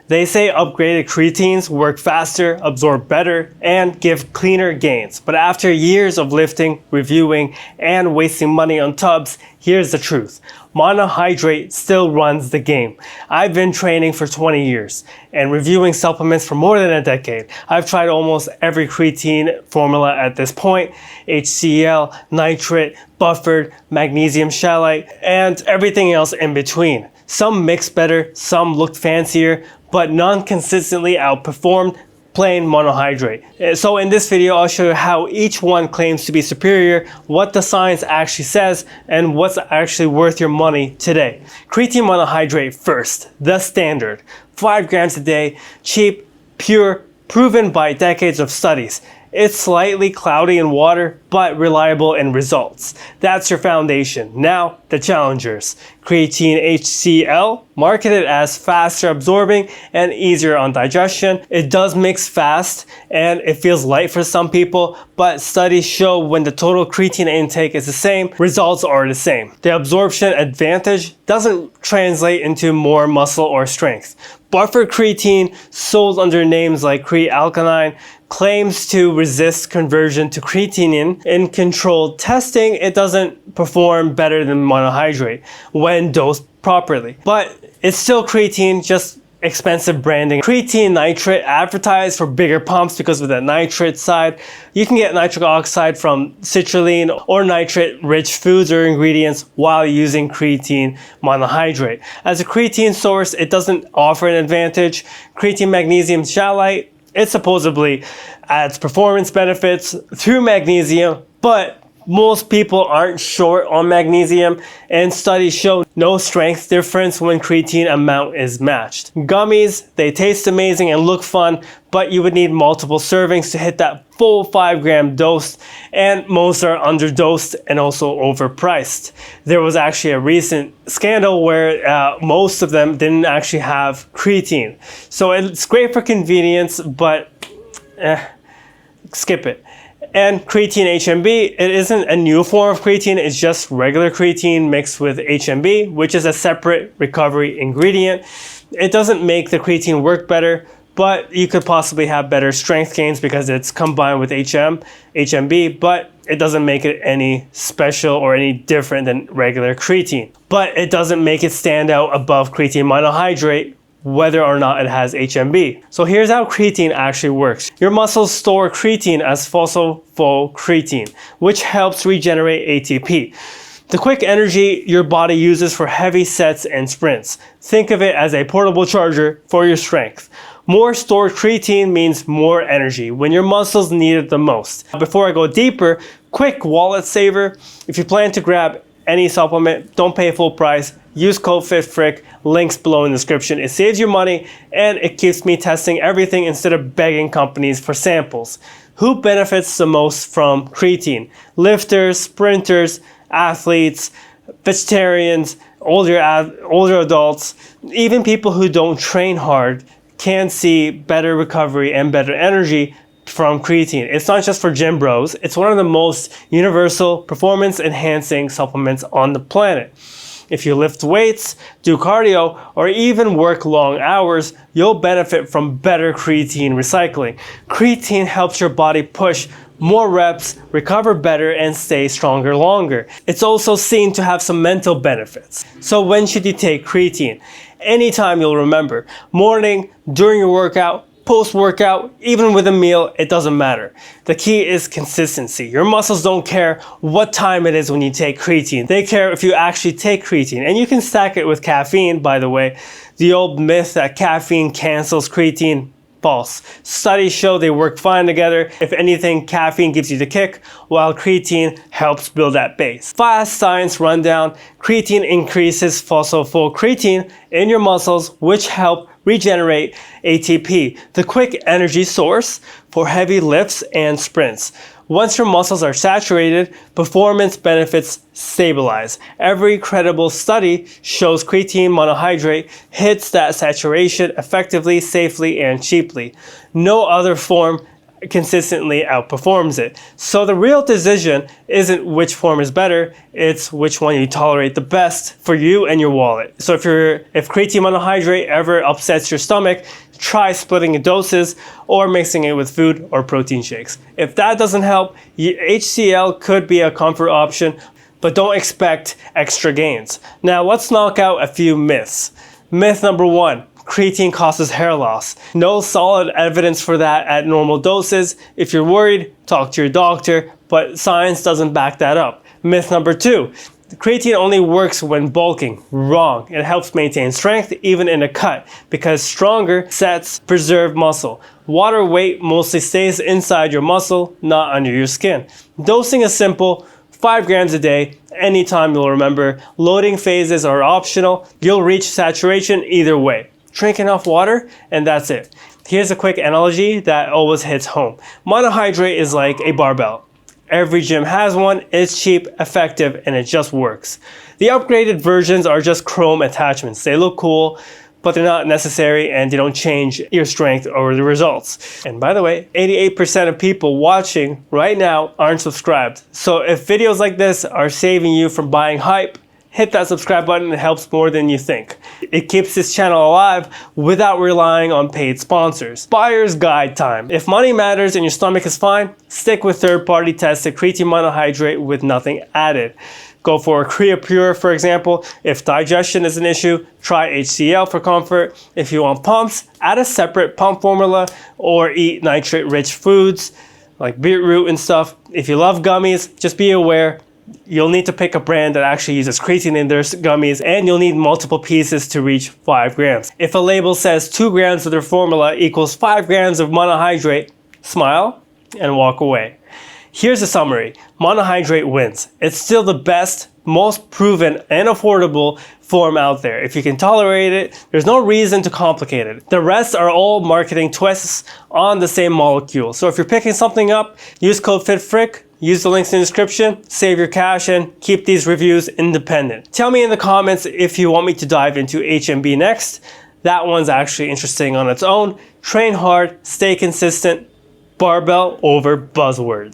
They say upgraded creatines work faster, absorb better, and give cleaner gains. But after years of lifting, reviewing, and wasting money on tubs, here's the truth. Monohydrate still runs the game. I've been training for 20 years and reviewing supplements for more than a decade. I've tried almost every creatine formula at this point: HCl, nitrate, buffered, magnesium chelate, and everything else in between. Some mixed better, some looked fancier, but none consistently outperformed plain monohydrate. So in this video, I'll show you how each one claims to be superior, what the science actually says, and what's actually worth your money today. Creatine monohydrate first, the standard. 5 grams a day, cheap, pure, proven by decades of studies. It's slightly cloudy in water, but reliable in results. That's your foundation. Now, the challengers. Creatine HCl, marketed as faster absorbing and easier on digestion. It does mix fast and it feels light for some people, but studies show when the total creatine intake is the same, results are the same. The absorption advantage doesn't translate into more muscle or strength. Buffered creatine, sold under names like Creatine, claims to resist conversion to creatinine. In controlled testing, it doesn't perform better than monohydrate when dosed properly. But it's still creatine, just expensive branding. Creatine nitrate advertised for bigger pumps because of the nitrate side. You can get nitric oxide from citrulline or nitrate-rich foods or ingredients while using creatine monohydrate. As a creatine source, it doesn't offer an advantage. Creatine magnesium chelate, it supposedly adds performance benefits through magnesium, but most people aren't short on magnesium, and studies show no strength difference when creatine amount is matched. Gummies, they taste amazing and look fun, but you would need multiple servings to hit that full 5-gram dose, and most are underdosed and also overpriced. There was actually a recent scandal where most of them didn't actually have creatine. So it's great for convenience, but skip it. And creatine HMB, it isn't a new form of creatine, it's just regular creatine mixed with HMB, which is a separate recovery ingredient. It doesn't make the creatine work better, but you could possibly have better strength gains because it's combined with HMB, but it doesn't make it any special or any different than regular creatine. But it doesn't make it stand out above creatine monohydrate, whether or not it has HMB. So here's how creatine actually works. Your muscles store creatine as phosphocreatine, which helps regenerate ATP. The quick energy your body uses for heavy sets and sprints. Think of it as a portable charger for your strength. More stored creatine means more energy when your muscles need it the most. Before I go deeper, quick wallet saver. If you plan to grab any supplement, don't pay full price. Use code FITFRIC, links below in the description. It saves you money and it keeps me testing everything instead of begging companies for samples. Who benefits the most from creatine? Lifters, sprinters, athletes, vegetarians, older adults, even people who don't train hard can see better recovery and better energy from creatine. It's not just for gym bros. It's one of the most universal performance enhancing supplements on the planet. If you lift weights, do cardio, or even work long hours, you'll benefit from better creatine recycling. Creatine helps your body push more reps, recover better, and stay stronger longer. It's also seen to have some mental benefits. So when should you take creatine? Anytime you'll remember. Morning, during your workout, post-workout, even with a meal, it doesn't matter. The key is consistency. Your muscles don't care what time it is when you take creatine. They care if you actually take creatine. And you can stack it with caffeine, by the way. The old myth that caffeine cancels creatine, false. Studies show they work fine together. If anything, caffeine gives you the kick, while creatine helps build that base. Fast science rundown. Creatine increases phosphocreatine in your muscles, which help regenerate ATP, the quick energy source for heavy lifts and sprints. Once your muscles are saturated, performance benefits stabilize. Every credible study shows creatine monohydrate hits that saturation effectively, safely, and cheaply. No other form consistently outperforms it. So the real decision isn't which form is better, it's which one you tolerate the best for you and your wallet. So if creatine monohydrate ever upsets your stomach, try splitting doses or mixing it with food or protein shakes. If that doesn't help, HCl could be a comfort option, but don't expect extra gains. Now let's knock out a few myths. Myth number 1. Creatine causes hair loss. No solid evidence for that at normal doses. If you're worried, talk to your doctor, but science doesn't back that up. Myth number 2. Creatine only works when bulking. Wrong. It helps maintain strength even in a cut because stronger sets preserve muscle. Water weight mostly stays inside your muscle, not under your skin. Dosing is simple. 5 grams a day, anytime you'll remember. Loading phases are optional. You'll reach saturation either way. Drink enough water, and that's it. Here's a quick analogy that always hits home. Monohydrate is like a barbell. Every gym has one, it's cheap, effective, and it just works. The upgraded versions are just chrome attachments. They look cool, but they're not necessary and they don't change your strength or the results. And by the way, 88% of people watching right now aren't subscribed. So if videos like this are saving you from buying hype, hit that subscribe button. It helps more than you think. It keeps this channel alive without relying on paid sponsors. Buyer's guide time. If money matters and your stomach is fine, stick with third-party tested creatine monohydrate with nothing added. Go for Creapure, for example. If digestion is an issue, try HCl for comfort. If you want pumps, add a separate pump formula or eat nitrate-rich foods like beetroot and stuff. If you love gummies, just be aware you'll need to pick a brand that actually uses creatine in their gummies, and you'll need multiple pieces to reach 5 grams. If a label says 2 grams of their formula equals 5 grams of monohydrate, smile and walk away. Here's a summary. Monohydrate wins. It's still the best, most proven, and affordable form out there. If you can tolerate it, there's no reason to complicate it. The rest are all marketing twists on the same molecule. So if you're picking something up, use code FITFRIC, use the links in the description, save your cash, and keep these reviews independent. Tell me in the comments if you want me to dive into HMB next. That one's actually interesting on its own. Train hard, stay consistent, barbell over buzzwords.